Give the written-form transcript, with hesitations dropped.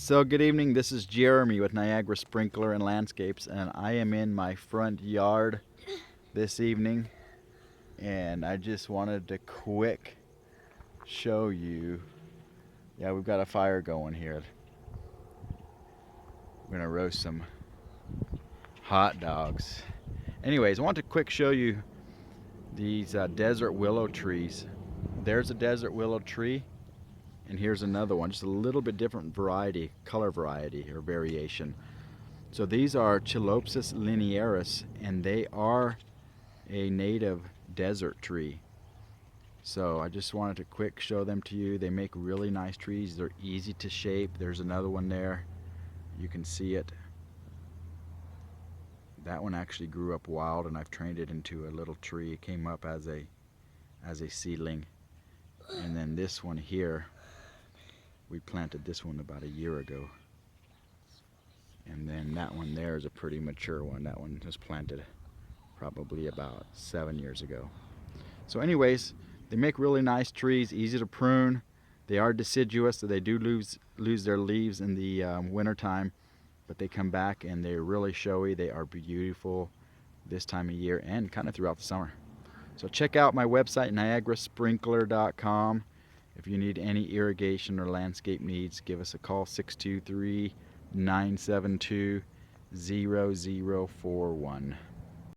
So good evening, this is Jeremy with Niagara Sprinkler and Landscapes, and I am in my front yard this evening, and I just wanted to quick show you, we've got a fire going here. We're gonna roast some hot dogs. Anyways, I want to quick show you these desert willow trees. There's a desert willow tree, and here's another one, just a little bit different variety, color variety or variation. So these are Chilopsis linearis, and they are a native desert tree. So I just wanted to quick show them to you. They make really nice trees. They're easy to shape. There's another one there. You can see it. That one actually grew up wild, and I've trained it into a little tree. It came up as a seedling. And then this one here, we planted this one about a year ago. And then that one there is a pretty mature one. That one was planted probably about 7 years ago. So anyways, they make really nice trees, easy to prune. They are deciduous, so they do lose their leaves in the winter time, but they come back and they're really showy. They are beautiful this time of year and kind of throughout the summer. So check out my website, niagarasprinkler.com. If you need any irrigation or landscape needs, give us a call, 623-972-0041.